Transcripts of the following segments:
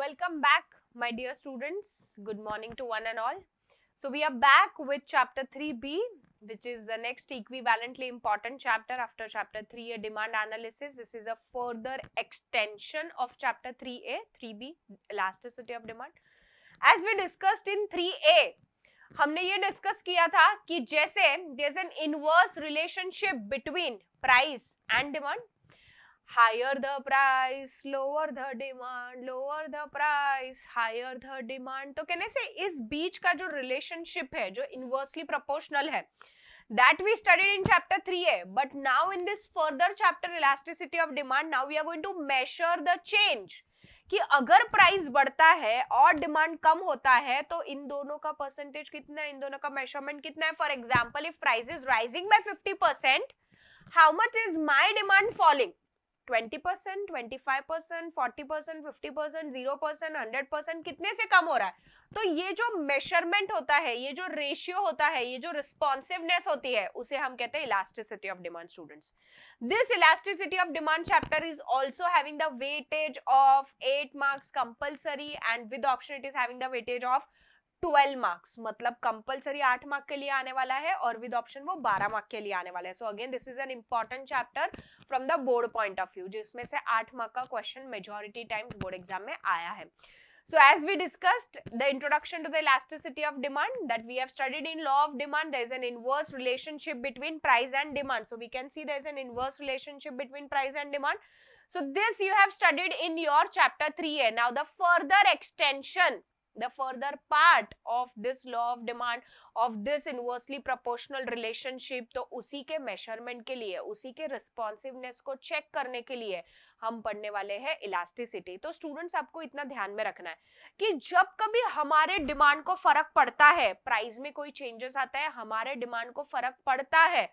Welcome back, my dear students. Good morning to one and all. So we are back with chapter 3b, which is the next equivalently important chapter after chapter 3a, demand analysis. This is a further extension of chapter 3a, 3b, elasticity of demand. As we discussed in 3a, हमने ये discuss किया था कि जैसे there is an inverse relationship between price and demand. Higher the price, lower the demand, lower the price, higher the demand. तो कहने से इस बीच का जो रिलेशनशिप है जो इनवर्सली प्रोपोर्शनल है, that we studied in chapter 3a, but now in this further chapter elasticity of demand, now we are going to measure the change कि अगर प्राइस बढ़ता है और डिमांड कम होता है तो इन दोनों का परसेंटेज कितना है, इन दोनों का मेजरमेंट कितना है. For example, if price is rising bye 50%, how much is my demand falling? 20%, 25%, 40%, 50%, 0%, 100%, कितने से कम हो रहा है? तो ये जो मेजरमेंट होता है, ये जो रेशियो होता है, ये जो रिस्पॉन्सिवनेस होती है, उसे हम कहते हैं elasticity of demand. Students, this elasticity of demand chapter is also having the weightage of 8 marks compulsory, and with option it is having the weightage of 12 marks. मतलब कंपलसरी 8 मार्क के लिए आने वाला है और विद ऑप्शन वो 12 mark के लिए आने वाला है. So again this is an important chapter from the board point of view, जिसमें से 8 मार्क का question majority times board exam में आया है. So as we discussed the introduction to the elasticity of demand, that we have studied in law of demand, there is an inverse relationship between price and demand. So we can see there is an inverse relationship between price and demand. So this you have studied in your chapter 3a. Now the further extension, the further part of this law of demand, of this inversely proportional relationship, तो उसी के measurement के लिए, उसी के responsiveness को check करने के लिए हम पढ़ने वाले हैं इलास्टिसिटी. तो स्टूडेंट्स, आपको इतना ध्यान में रखना है कि जब कभी हमारे डिमांड को फर्क पड़ता है, प्राइस में कोई चेंजेस आता है, हमारे डिमांड को फर्क पड़ता है,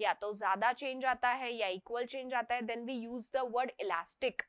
या तो ज्यादा चेंज आता है या इक्वल चेंज आता है, then we use the word elastic.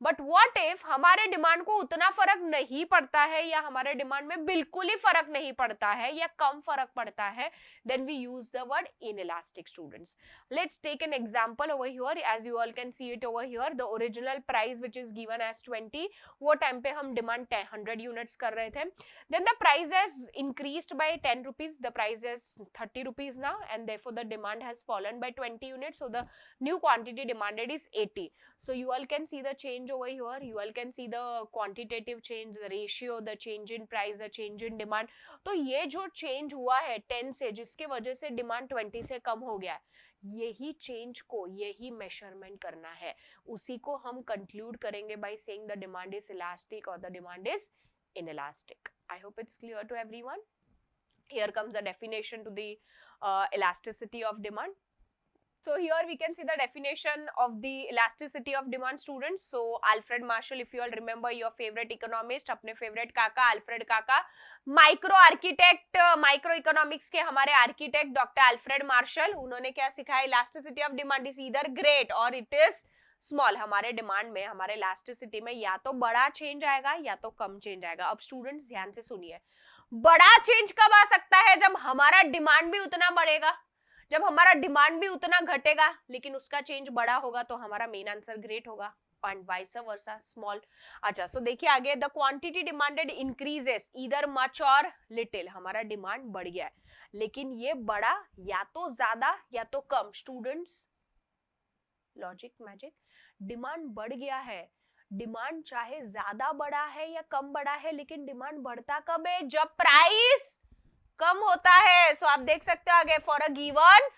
But what if हमारे डिमांड को उतना फर्क नहीं पड़ता है, या हमारे डिमांड में बिल्कुल ही फर्क नहीं पड़ता है, या कम फर्क पड़ता है, then we use the word inelastic. Students, let's take an example over here. As you all can see it over here, the original price which is given as 20, वो टाइम पे हम डिमांड 100 यूनिट्स कर रहे थे. Then the price has increased by 10 rupees, the price is 30 rupees now, and therefore the demand has fallen by 20 units, so the new quantity demanded is 80. So you all can see the change over here. You all can see the quantitative change, the ratio, the change in price, the change in demand. तो ये जो change हुआ है 10 से, जिसके वजह से demand 20 से कम हो गया, यही change को, यही measurement करना है. उसी को हम conclude करेंगे by saying the demand is elastic or the demand is inelastic. I hope it's clear to everyone. Here comes the definition to the elasticity of demand. So here we can see the definition of the elasticity of demand, students. So Alfred Marshall, if you all remember, your favorite economist, अपने favorite काका Alfred काका, micro architect, micro economics के हमारे architect doctor Alfred Marshall, उन्होंने क्या सिखाया? Elasticity of demand is either great और it is small. हमारे डिमांड में, हमारे इलास्टिसिटी में या तो बड़ा चेंज आएगा या तो कम चेंज आएगा. अब स्टूडेंट्स ध्यान से सुनिए, बड़ा चेंज कब आ सकता है? जब हमारा डिमांड भी उतना बढ़ेगा, जब हमारा डिमांड भी उतना घटेगा, लेकिन उसका चेंज बड़ा होगा, तो हमारा मेन आंसर ग्रेट होगा, एंड वाइस वर्सा स्मॉल. अच्छा, सो देखिए आगे, the quantity demanded increases either much और लिटिल. हमारा डिमांड बढ़ गया है, लेकिन ये बढ़ा या तो ज्यादा या तो कम. स्टूडेंट्स, लॉजिक मैजिक, डिमांड बढ़ गया है, डिमांड चाहे ज्यादा बड़ा है या कम बड़ा है, लेकिन डिमांड बढ़ता कब है? जब प्राइस कम होता है. सो आप देख सकते हो आगे, for a given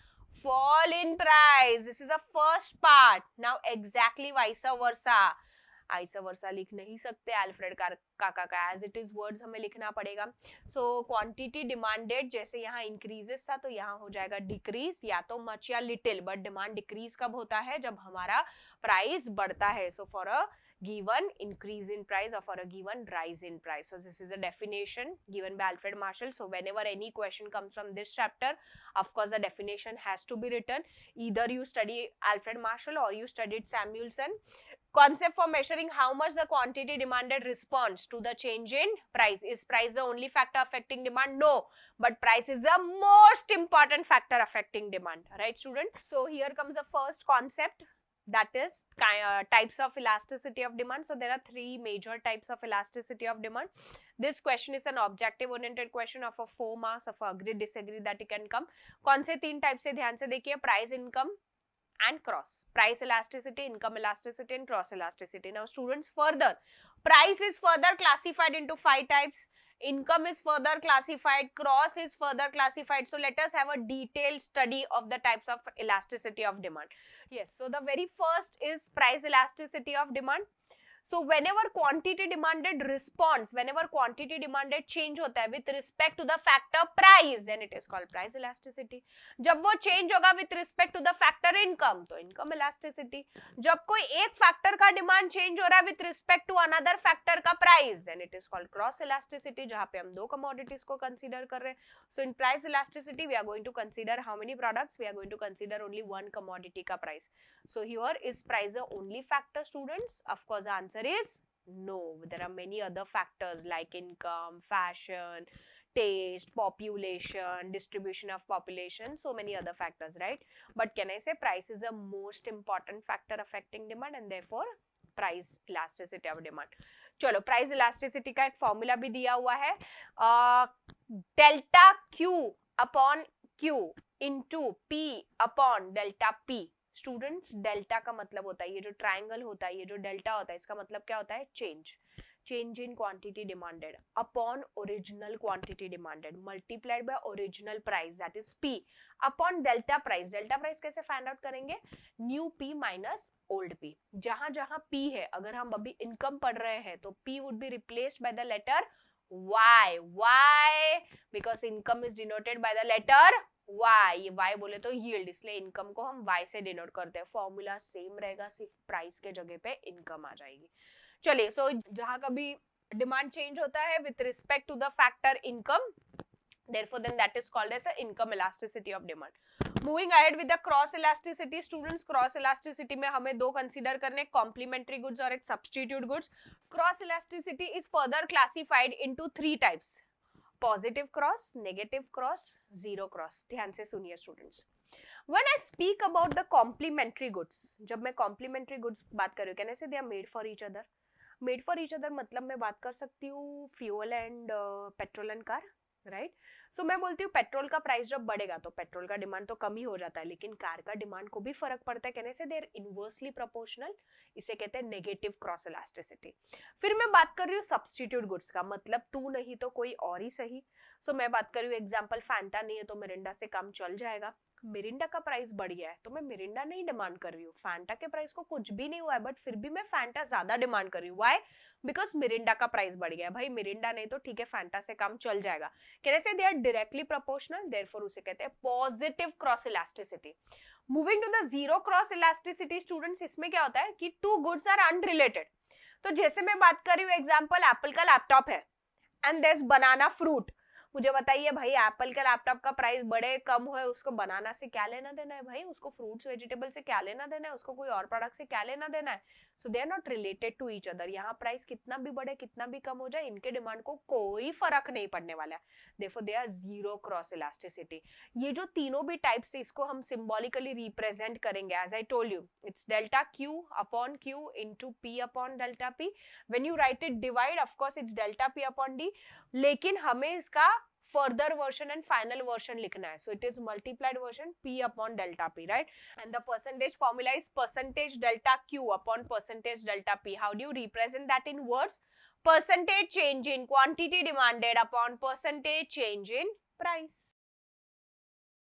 fall in price, this is a first part. Now exactly vice versa, ऐसा वर्सा लिख नहीं सकते अल्फ्रेड काका का, एज इट इज वर्ड्स हमें लिखना पड़ेगा. सो क्वांटिटी डिमांडेड, जैसे यहाँ इंक्रीजेस था तो यहाँ हो जाएगा डिक्रीज, या तो मच या लिटिल. बट डिमांड डिक्रीज कब होता है? जब हमारा प्राइस बढ़ता है. So for a given increase in price or for a given rise in price. So this is a definition given by Alfred Marshall. So whenever any question comes from this chapter, of course the definition has to be written. Either you study Alfred Marshall or you studied Samuelson. Concept for measuring how much the quantity demanded responds to the change in price. Is price the only factor affecting demand? No, but price is the most important factor affecting demand, right student? So here comes the first concept. that is types of elasticity of demand. So there are three major types of elasticity of demand. This question is an objective oriented question of a 4 marks of agree disagree that it can come. कौन से तीन type से ध्यान से देखिए, price, income and cross. Price elasticity, income elasticity and cross elasticity. Now students, further price is further classified into 5 types, income is further classified, cross is further classified. So let us have a detailed study of the types of elasticity of demand. Yes, so the very first is price elasticity of demand. So whenever quantity demanded responds, whenever quantity demanded change होता है with respect to the factor price, then it is called price elasticity. जब वो change होगा with respect to the factor income, तो income elasticity. जब कोई एक factor का demand change हो रहा है with respect to another factor का price, then it is called cross elasticity, जहाँ पे हम दो commodities को consider कर रहे हैं. So in price elasticity, we are going to consider how many products? We are going to consider only one commodity का price. So here is price the only factor, students? Of course, the answer is no. There are many other factors like income, fashion, taste, population, distribution of population, so many other factors, right? But can I say price is the most important factor affecting demand and therefore price elasticity of demand. चलो, price elasticity का एक formula भी दिया हुआ है, delta Q upon Q into P upon delta P. Students, delta का मतलब होता है, ये जो ट्रायंगल होता है, ये जो डेल्टा होता है, इसका मतलब क्या होता है? Change in quantity demanded upon original quantity demanded multiplied by original price, that is P, upon delta price. Delta price कैसे फाइंड आउट करेंगे? New P minus old P. जहां जहां पी है, अगर हम अभी इनकम पढ़ रहे हैं तो P would be replaced by the letter Y. Why? Because income is denoted by the letter Y. ये Y बोले तो yield, इसलिए इनकम को हम Y से डिनोट करते हैं. फॉर्मूला सेम रहेगा, सिर्फ प्राइस के जगह पे इनकम आ जाएगी. चलिए, सो जहां कभी डिमांड चेंज होता है with respect to the factor income, therefore then that is called as a income elasticity of demand. Moving ahead with the cross elasticity, students, cross elasticity में हमें दो कंसीडर करने, complementary goods और एक substitute goods. Cross elasticity is further classified into 3 types: positive cross, negative cross, zero cross. ध्यान से सुनिए students. When I speak about the complementary goods, जब मैं complementary goods बात कर रही हूँ, कैसे they are made for each other. Made for each other मतलब मैं बात कर सकती हूँ fuel and petrol and car, right. So मैं बोलती हूँ पेट्रोल का प्राइस जब बढ़ेगा तो पेट्रोल का डिमांड तो कम ही हो जाता है, लेकिन कार का डिमांड को भी फर्क पड़ता है. कहने से देयर इनवर्सली प्रोपोर्शनल, इसे कहते हैं नेगेटिव क्रॉस इलास्टिसिटी. फिर मैं बात कर रही हूँ सब्स्टिट्यूट गुड्स का, मतलब तू नहीं तो कोई और ही सही. सो मैं बात कर रही हूँ, एग्जांपल फैंटा नहीं है तो मिरिंडा से काम चल जाएगा. मिरिंडा का प्राइस बढ़ गया है तो मैं मिरिंडा नहीं डिमांड कर रही हूँ. फैंटा के प्राइस को कुछ भी नहीं हुआ है बट फिर भी मैं फैंटा ज्यादा डिमांड कर रही हूँ. व्हाई? बिकॉज मिरिंडा का प्राइस बढ़ गया. भाई मिरिंडा नहीं तो ठीक है, फैंटा से काम चल जाएगा. कहने से they are directly proportional, therefore उसे कहते हैं positive cross elasticity. Moving to the zero cross elasticity, students, इसमें क्या होता है कि टू गुड्स आर अनरिलेटेड. तो जैसे मैं बात कर रही हूँ, एग्जांपल एप्पल का लैपटॉप है and there is banana fruit. मुझे बताइए भाई, एप्पल का लैपटॉप का प्राइस बढ़े कम हो, उसको बनाना से क्या लेना देना है? भाई उसको फ्रूट्स वेजिटेबल से क्या लेना देना है? उसको कोई और प्रोडक्ट से क्या लेना देना है? So they are not related to each other. यहाँ प्राइस कितना भी बढ़े कितना भी कम हो जाए, इनके डिमांड को कोई फर्क नहीं पड़ने वाला है. Therefore they are zero cross elasticity. ये जो तीनों भी टाइप्स है, इसको हम सिंबॉलिकली रिप्रेजेंट करेंगे. As I told you, it's delta Q upon Q into P upon delta P. When you write it divide, of course it's delta P upon D, लेकिन हमें इसका further version and final version लिखना है. So it is multiplied version P upon delta P, right? And the percentage formula is percentage delta Q upon percentage delta P. How do you represent that in words? Percentage change in quantity demanded upon percentage change in price.